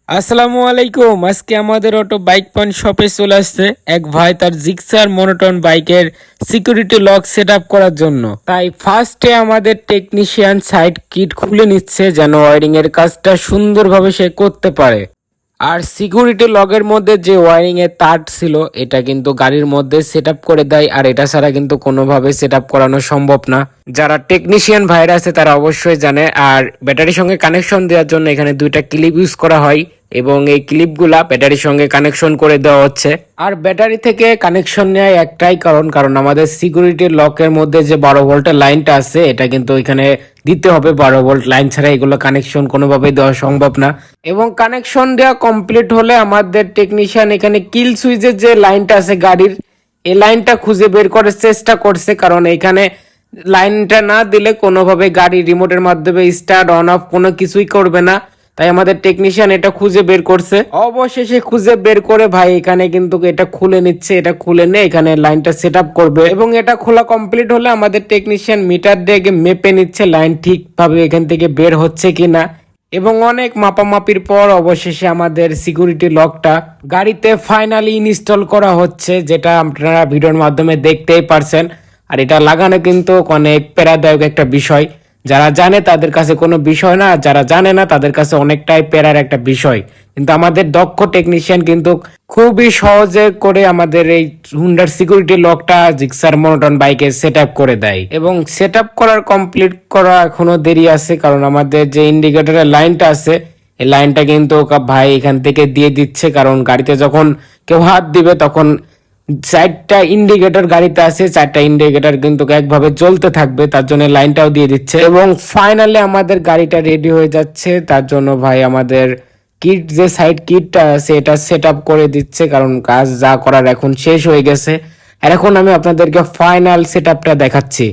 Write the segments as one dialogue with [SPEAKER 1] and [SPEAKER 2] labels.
[SPEAKER 1] আসসালামু আলাইকুম। আজকে আমাদের অটো বাইক পয়েন্ট শপে চলে আসছে এক ভাই তার জিক্সার মনোটন বাইকের সিকিউরিটি লক সেট আপ করার জন্য। তাই ফার্স্টে আমাদের টেকনিশিয়ান সাইড কিট খুলে নিচ্ছে যেন ওয়ারিং এর কাজটা সুন্দরভাবে সে করতে পারে। আর সিকিউরিটি লগের মধ্যে যে ওয়ারিং এর তার ছিল এটা কিন্তু গাড়ির মধ্যে সেট আপ করে দেয়, আর এটা ছাড়া কিন্তু কোনোভাবে সেট আপ করানো সম্ভব না। যারা টেকনিশিয়ান ভাইরা আছে তারা অবশ্যই জানে। আর ব্যাটারির সঙ্গে কানেকশন দেওয়ার জন্য এখানে দুইটা ক্লিপ ইউজ করা হয় এবং এই ক্লিপগুলা ব্যাটারির সঙ্গে কানেকশন করে দেওয়া হচ্ছে। আর ব্যাটারি থেকে কানেকশন নেওয়ার একটাই কারণ আমাদের সিকিউরিটি লকের মধ্যে যে 12 ভোল্টের লাইনটা আছে এটা কিন্তু এখানে দিতে হবে। 12 ভোল্ট লাইন ছাড়া এগুলো কানেকশন কোনোভাবেই দেওয়া সম্ভব না। এবং কানেকশন দেওয়া কমপ্লিট হলে আমাদের টেকনিশিয়ান এখানে কিল সুইচের যে লাইনটা আছে গাড়ির, এই লাইনটা খুঁজে বের করার চেষ্টা করছে, কারণ এখানে লাইনটা না দিলে কোনোভাবে গাড়ি রিমোটের মাধ্যমে স্টার্ট অন অফ কোনো কিছুই করবে না। তাই আমাদের টেকনিশিয়ান এটা খুঁজে বের করছে। অবশেষে খুঁজে বের করে ভাই এখানে কিন্তু এটা খুলে নিচ্ছে। এটা খুলে নিয়ে এখানে লাইনটা সেট আপ করবে এবং এটা খোলা কমপ্লিট হলে আমাদের টেকনিশিয়ান মিটার দিয়ে মেপে নিচ্ছে লাইন ঠিকভাবে এখান থেকে বের হচ্ছে কিনা। এবং অনেক মাপামাপির পর অবশেষে আমাদের সিকিউরিটি লকটা গাড়িতে ফাইনালি ইনস্টল করা হচ্ছে, যেটা আপনারা ভিডিওর মাধ্যমে দেখতেই পারছেন। আর এটা লাগানো কিন্তু অনেক প্যারাদায়ক একটা বিষয়। যারা জানে তাদের কাছে কোনো বিষয় না, যারা জানে না তাদের কাছে অনেকটাই প্যারার একটা বিষয়। কিন্তু আমাদের দক্ষ টেকনিশিয়ান কিন্তু খুবই সহজে করে আমাদের এই হুন্ডার সিকিউরিটি লকটা জিক্সার মনোটন বাইকে সেট আপ করে দেয়। এবং সেট আপ করার কমপ্লিট করা এখনো দেরি আছে, কারণ আমাদের যে ইন্ডিকেটরের লাইনটা আছে এই লাইনটা কিন্তু ভাই এখান থেকে দিয়ে দিচ্ছে, কারণ গাড়িতে যখন কেউ হাত দিবে তখন 4টা ইন্ডিকেটর গাড়িতে আছে, 4টা ইন্ডিকেটর কিন্তু একভাবে জ্বলতে থাকবে, তার জন্য লাইনটাও দিয়ে দিচ্ছে। এবং ফাইনালি আমাদের গাড়িটা রেডি হয়ে যাচ্ছে, তার জন্য ভাই আমাদের কিট যে সাইড কিটটা আছে এটা সেট আপ করে দিচ্ছে, কারণ কাজ যা করার এখন শেষ হয়ে গেছে। আর এখন আমি আপনাদেরকে ফাইনাল সেট আপটা দেখাচ্ছি।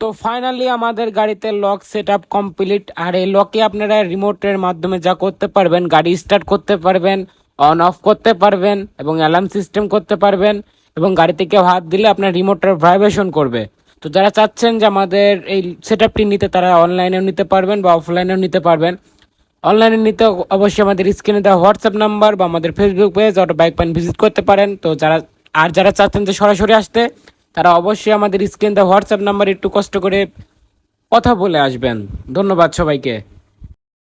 [SPEAKER 1] তো ফাইনালি আমাদের গাড়িতে লক সেট আপ কমপ্লিট। আর এই লকে আপনারা রিমোটের মাধ্যমে যা করতে পারবেন, গাড়ি স্টার্ট করতে পারবেন, অন অফ করতে পারবেন এবং অ্যালার্ম সিস্টেম করতে পারবেন। এবং গাড়িতে কেউ হাত দিলে আপনার রিমোটটা ভাইব্রেশন করবে। তো যারা চাচ্ছেন যে আমাদের এই সেট আপটি নিতে, তারা অনলাইনেও নিতে পারবেন বা অফলাইনেও নিতে পারবেন। অনলাইনে নিতে অবশ্যই আমাদের স্ক্রিনে দেওয়া হোয়াটসঅ্যাপ নাম্বার বা আমাদের Facebook page auto bike point visit করতে পারেন। তো যারা চাচ্ছেন যে সরাসরি আসতে, তারা অবশ্যই আমাদের স্ক্রিনে দেওয়া হোয়াটসঅ্যাপ নাম্বার একটু কষ্ট করে কথা বলে আসবেন। ধন্যবাদ সবাইকে।